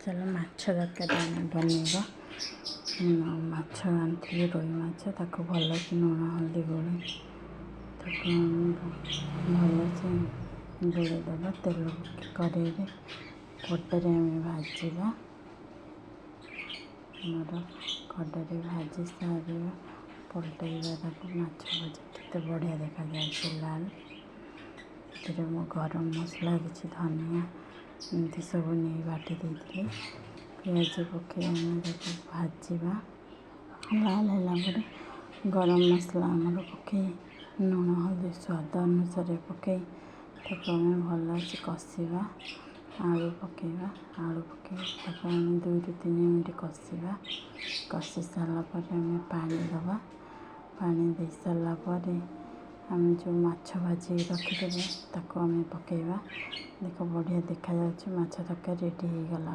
ଚାଲ ମାଛ ତରକାରୀ ଆମେ ବନେଇବା। ମାଛ ଆଣିଥିଲି ରୋହି ମାଛ, ତାକୁ ଭଲସେ ଲୁଣ ହଳଦୀ ଗୋଳେଇ ତାକୁ ଭଲସେ ଗୋଳେଇ ଦେବା। ତେଲ କଡ଼େଇରେ କଡ଼େଇରେ ଆମେ ଭାଜିବା। ଆମର କଡ଼େଇରେ ଭାଜି ସାରିବା ପଲଟେଇବା ତାକୁ। ମାଛ ଭଜା କେତେ ବଢ଼ିଆ ଦେଖାଯାଉଛି ଲାଲ। ସେଥିରେ ମୁଁ ଗରମ ମସଲା କିଛି ଧନିଆ ଏମିତି ସବୁ ନେଇ ବାଟି ଦେଇଥିଲି। ପିଆଜ ପକାଇ ଆମେ ତାକୁ ଭାଜିବା। ଲାଲ ହେଲା ପରେ ଗରମ ମସଲା ଆମର ପକାଇ ଲୁଣ ହଳଦୀ ସ୍ୱାଦ ଅନୁସାରେ ପକାଇ ତାକୁ ଆମେ ଭଲସେ କଷିବା। ଆଳୁ ପକାଇବା। ଆଳୁ ପକାଇ ତାକୁ ଆମେ 2ରୁ 3 ମିନିଟ୍ କଷିବା। କଷି ସାରିଲା ପରେ ଆମେ ପାଣି ଦେବା। ପାଣି ଦେଇ ସାରିଲା ପରେ ଆମେ ଯେଉଁ ମାଛ ଭାଜିକି ରଖିଦେବା ତାକୁ ଆମେ ପକାଇବା। ଦେଖ ବଢ଼ିଆ ଦେଖାଯାଉଛି। ମାଛ ତରକାରୀ ରେଡ଼ି ହେଇଗଲା।